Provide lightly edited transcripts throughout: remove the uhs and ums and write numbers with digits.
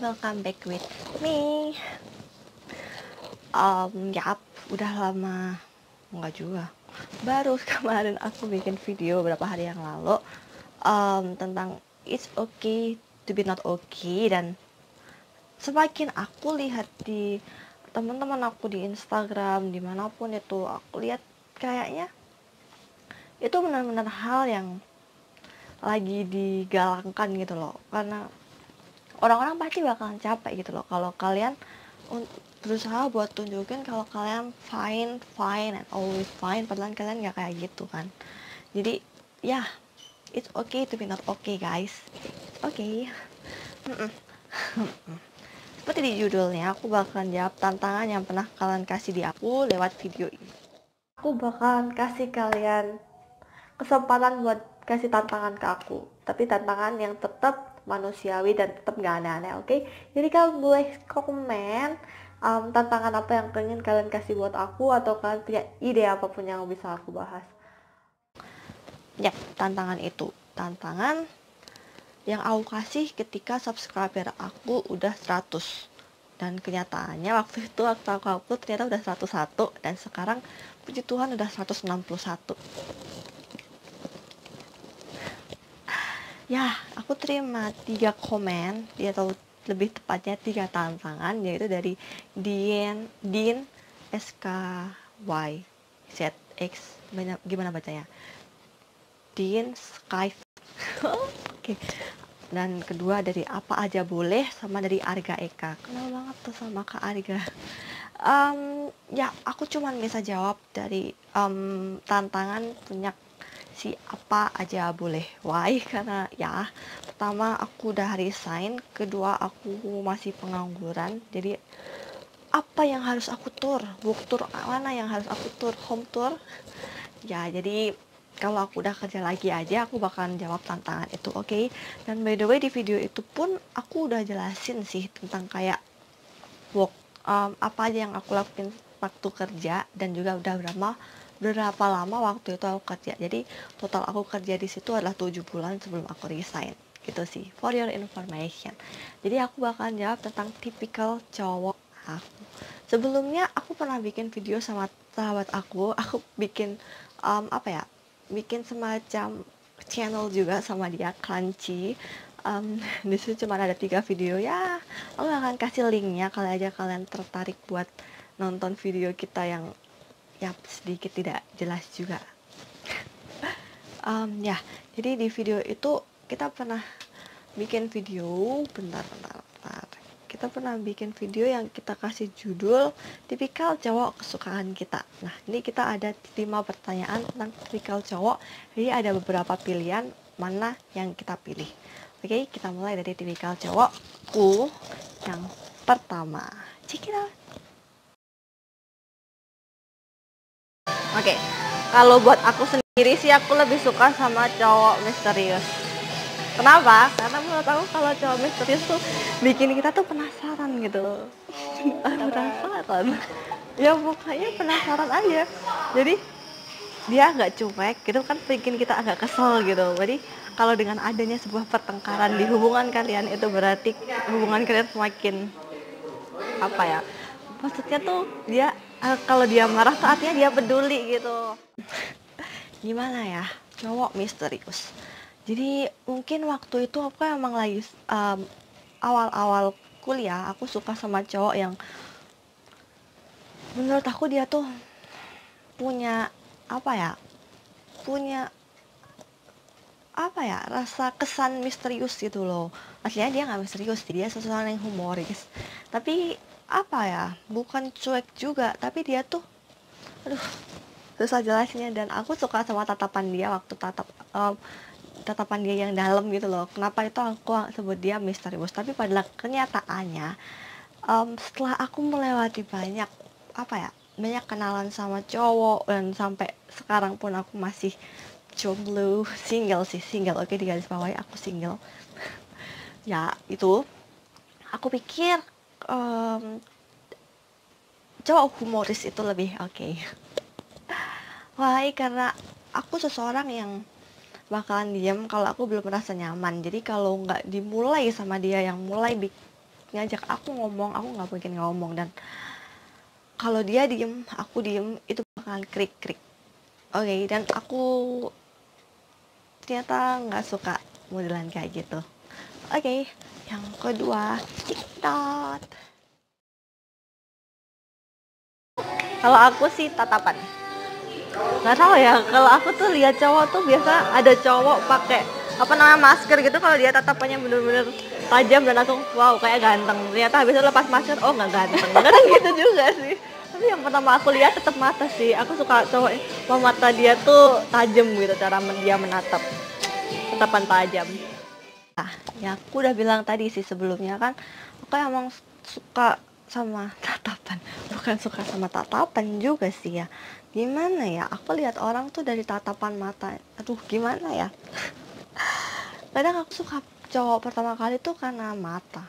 welcome back with me. Yap, udah lama enggak juga. Baru kemarin aku bikin video beberapa hari yang lalu tentang it's okay to be not okay, dan semakin aku lihat di teman-teman aku di Instagram dimanapun itu, aku lihat kayaknya itu benar-benar hal yang lagi digalakkan gitu loh, karena orang-orang pasti bakalan capek gitu loh kalau kalian berusaha buat tunjukin kalau kalian fine and always fine, padahal kalian nggak kayak gitu kan. Jadi ya, it's okay to be not okay guys, oke okay. Seperti di judulnya, aku bakalan jawab tantangan yang pernah kalian kasih di aku lewat video ini. Aku bakalan kasih kalian kesempatan buat kasih tantangan ke aku, tapi tantangan yang tetap manusiawi dan tetap gak aneh-aneh, oke? Jadi kalian boleh komen tantangan apa yang ingin kalian kasih buat aku, atau kalian punya ide apapun yang bisa aku bahas. Yap, tantangan itu tantangan yang aku kasih ketika subscriber aku udah 100, dan kenyataannya waktu itu aku ternyata udah 101, dan sekarang puji Tuhan udah 161. Ya, aku terima 3 komen, atau lebih tepatnya 3 tantangan, yaitu dari Din SKY ZX, gimana bacanya? Din Sky. Oke. Dan kedua dari Apa Aja Boleh, sama dari Arga Eka. Kenal banget tuh sama Kak Arga. Ya, aku cuman bisa jawab dari tantangan punya si Apa Aja Boleh. Why? Karena ya, pertama aku udah resign, kedua aku masih pengangguran. Jadi apa yang harus aku tour? Book tour mana yang harus aku tour? Home tour? Ya, jadi kalau aku udah kerja lagi aja, aku bakalan jawab tantangan itu, oke? Dan by the way, di video itu pun aku udah jelasin sih tentang kayak apa aja yang aku lakuin waktu kerja, dan juga udah berapa lama waktu itu aku kerja. Jadi total aku kerja di situ adalah 7 bulan sebelum aku resign, gitu sih, for your information. Jadi aku bakalan jawab tentang tipikal cowok aku. Sebelumnya aku pernah bikin video sama sahabat aku bikin bikin semacam channel juga sama dia, Crunchy. Di situ cuma ada 3 video ya. Aku akan kasih linknya kalau aja kalian tertarik buat nonton video kita yang ya sedikit tidak jelas juga. Ya, jadi di video itu kita pernah bikin video, bentar. Kita pernah bikin video yang kita kasih judul tipikal cowok kesukaan kita. Nah, ini kita ada 5 pertanyaan tentang tipikal cowok. Jadi ada beberapa pilihan mana yang kita pilih. Oke, kita mulai dari tipikal cowokku yang pertama. Check it out. Oke, kalau buat aku sendiri sih, aku lebih suka sama cowok misterius. Kenapa? Karena menurut aku kalau cowok misterius tuh bikin kita tuh penasaran gitu. Penasaran. Ya pokoknya penasaran aja. Jadi dia nggak cuek gitu kan, bikin kita agak kesel gitu. Jadi kalau dengan adanya sebuah pertengkaran di hubungan kalian, itu berarti hubungan kalian semakin apa ya? Maksudnya tuh dia kalau dia marah tuh artinya dia peduli gitu. Gimana ya, cowok misterius. Jadi mungkin waktu itu aku emang lagi awal-awal kuliah, aku suka sama cowok yang menurut aku dia tuh punya rasa kesan misterius gitu loh. Aslinya dia nggak misterius, dia seseorang yang humoris. Tapi bukan cuek juga, tapi dia tuh susah jelasinnya, dan aku suka sama tatapan dia waktu tatapan dia yang dalam gitu loh. Kenapa itu aku sebut dia misterius? Tapi pada kenyataannya setelah aku melewati banyak kenalan sama cowok, dan sampai sekarang pun aku masih jomblo, single, oke, di garis bawahi aku single. Ya itu aku pikir cowok humoris itu lebih oke. Why? Karena aku seseorang yang bakalan diam kalau aku belum merasa nyaman. Jadi kalau nggak dimulai sama dia yang mulai ngajak aku ngomong, aku nggak mungkin ngomong. Dan kalau dia diem, aku diem, itu bakalan krik-krik. Oke, dan aku ternyata nggak suka modelan kayak gitu. Oke, yang kedua, TikTok. Kalau aku sih tatapan. Nggak tahu ya, kalau aku tuh lihat cowok tuh biasa ada cowok pakai apa namanya masker gitu, kalau dia tatapannya bener-bener tajam dan langsung wow kayak ganteng. Ternyata habis itu lepas masker, oh nggak ganteng. Kadang gitu juga sih. Tapi yang pertama aku lihat tetap mata sih. Aku suka cowok, wah mata dia tuh tajam gitu, cara dia menatap, tatapan tajam. Nah, ya aku udah bilang tadi sih sebelumnya kan, aku emang suka sama tatapan, bukan suka sama tatapan juga sih ya. Gimana ya, aku lihat orang tuh dari tatapan mata, aduh gimana ya. Kadang aku suka cowok pertama kali tuh karena mata.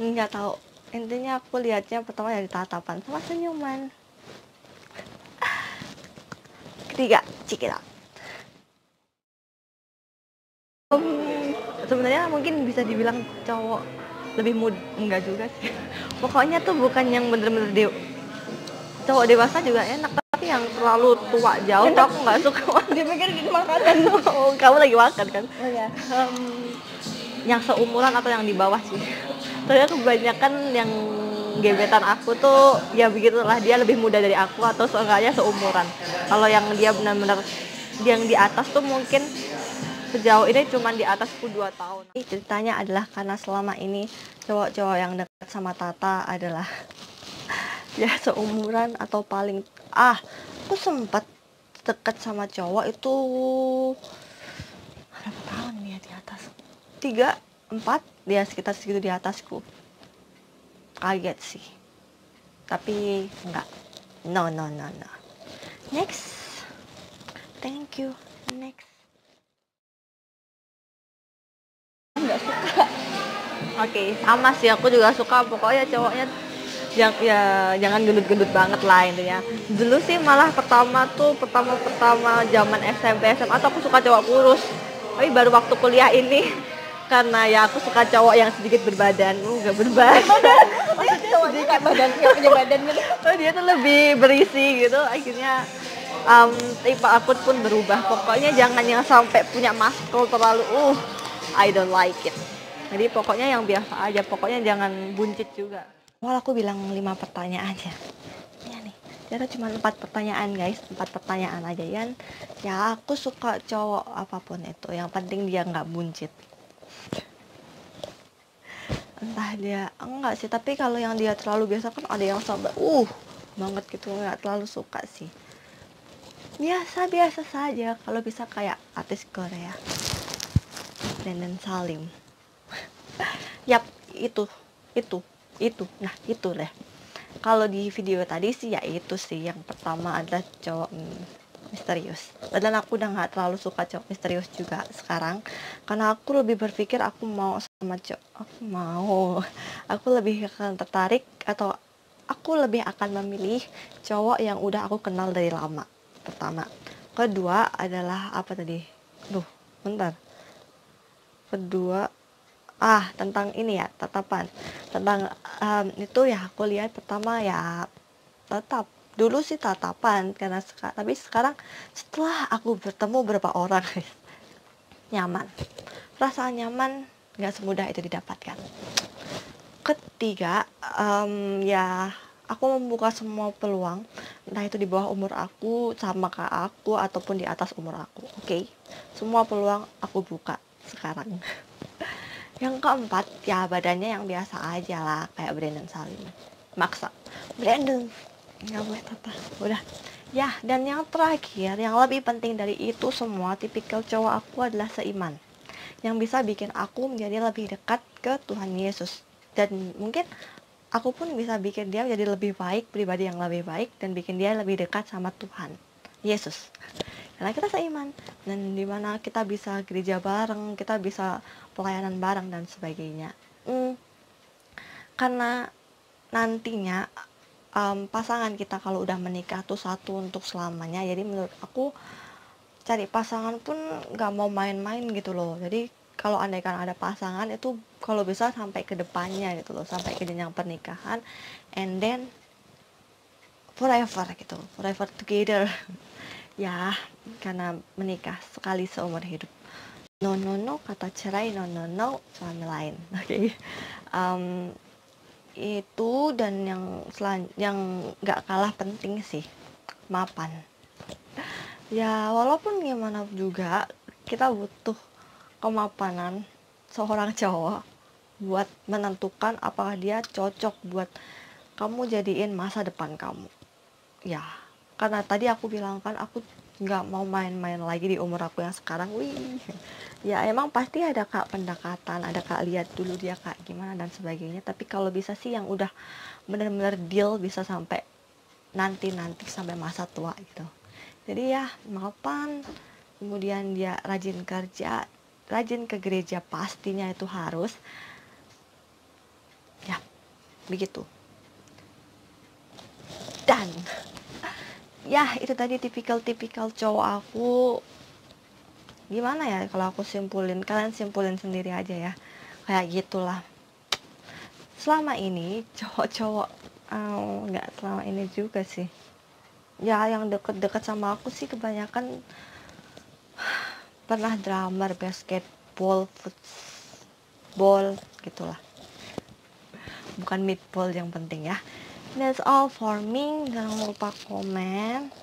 Nggak tahu, intinya aku lihatnya pertama dari tatapan sama senyuman. Ketiga, cikila. Sebenarnya mungkin bisa dibilang cowok lebih enggak juga sih. Pokoknya tuh bukan yang bener-bener cowok dewasa juga enak, tapi yang terlalu tua jauh tuh aku nggak suka. Dia pikir di makanan. Oh, kamu lagi makan kan? Oh ya. Yang seumuran atau yang di bawah sih. Soalnya kebanyakan yang gebetan aku tuh ya begitulah, dia lebih muda dari aku atau seenggaknya seumuran. Kalau yang dia benar-benar yang di atas tuh mungkin sejauh ini cuman di atasku 2 tahun. Ceritanya adalah karena selama ini cowok-cowok yang dekat sama Tata adalah ya seumuran atau paling aku sempat dekat sama cowok itu berapa tahun ya, di atas 3-4, dia sekitar segitu di atasku. Kaget sih, tapi enggak, no. Next, thank you. Next. Nggak suka. Oke, sama sih, aku juga suka. Pokoknya cowoknya jangan gendut-gendut banget lah intinya. Dulu sih malah pertama zaman SMP SMA tuh aku suka cowok kurus. Tapi baru waktu kuliah ini karena ya aku suka cowok yang sedikit berbadan. Enggak berbadan. Maksudnya cowok sedikit badan, nggak punya badan gitu. Dia tuh lebih berisi gitu. Akhirnya tipe aku pun berubah. Pokoknya jangan yang sampai punya muscle terlalu I don't like it. Jadi pokoknya yang biasa aja, pokoknya jangan buncit juga. Wah, aku bilang 5 pertanyaan aja. Ya nih, ternyata cuma 4 pertanyaan guys, 4 pertanyaan aja ya. Ya aku suka cowok apapun itu, yang penting dia nggak buncit. Entah dia, enggak sih, tapi kalau yang dia terlalu biasa kan ada yang sampai banget gitu, nggak terlalu suka sih. Biasa-biasa saja, kalau bisa kayak artis Korea. Brandon Salim. Yap, itu. Nah, itu deh. Kalau di video tadi sih ya itu sih. Yang pertama adalah cowok misterius. Dan aku udah nggak terlalu suka cowok misterius juga sekarang. Karena aku lebih berpikir aku mau sama aku lebih akan tertarik atau aku lebih akan memilih cowok yang udah aku kenal dari lama. Pertama. Kedua adalah apa tadi? Bentar. Kedua tentang ini ya, tatapan. Tentang itu ya aku lihat pertama ya dulu sih tatapan karena tapi sekarang setelah aku bertemu beberapa orang nyaman. Rasa nyaman nggak semudah itu didapatkan. Ketiga, ya aku membuka semua peluang, entah itu di bawah umur aku, sama ke aku, ataupun di atas umur aku. Oke? Semua peluang aku buka sekarang. Yang keempat, ya badannya yang biasa aja lah, kayak Brandon Salim. Maksa. Brandon, nggak boleh tata. Udah. Ya, dan yang terakhir, yang lebih penting dari itu semua, tipikal cowok aku adalah seiman. Yang bisa bikin aku menjadi lebih dekat ke Tuhan Yesus. Dan mungkin aku pun bisa bikin dia menjadi lebih baik, pribadi yang lebih baik, dan bikin dia lebih dekat sama Tuhan Yesus. Karena kita seiman, dan dimana kita bisa gereja bareng, kita bisa pelayanan bareng dan sebagainya. Karena nantinya pasangan kita kalau udah menikah tuh satu untuk selamanya. Jadi menurut aku cari pasangan pun nggak mau main-main gitu loh. Jadi kalau andaikan ada pasangan itu kalau bisa sampai ke depannya gitu loh, sampai ke jenjang pernikahan, and then forever gitu, forever together. Ya, karena menikah sekali seumur hidup. No no no, kata cerai no no no, suami lain. Oke. Itu, dan yang nggak kalah penting sih, mapan. Ya walaupun gimana juga kita butuh kemapanan seorang cowok buat menentukan apakah dia cocok buat kamu jadiin masa depan kamu. Ya, karena tadi aku bilang kan aku nggak mau main-main lagi di umur aku yang sekarang. Wih, ya emang pasti ada kak pendekatan, ada kak lihat dulu dia kak gimana dan sebagainya. Tapi kalau bisa sih yang udah bener-bener deal bisa sampai nanti sampai masa tua gitu. Jadi ya mapan, kemudian dia rajin kerja, rajin ke gereja pastinya itu harus. Ya, begitu. Dan ya itu tadi tipikal cowok aku. Gimana ya kalau aku simpulin, kalian simpulin sendiri aja ya. Kayak gitulah. Selama ini cowok-cowok nggak selama ini juga sih. Ya yang deket-deket sama aku sih kebanyakan pernah drummer, basketball, football gitulah. Bukan meatball yang penting ya. That's all for me. Jangan lupa komen,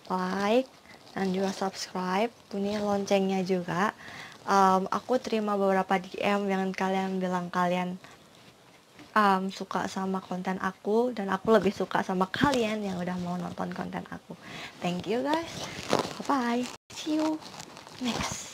like, dan juga subscribe. Bunyi loncengnya juga. Aku terima beberapa DM yang kalian bilang kalian suka sama konten aku, dan aku lebih suka sama kalian yang udah mau nonton konten aku. Thank you guys. Bye bye. See you next.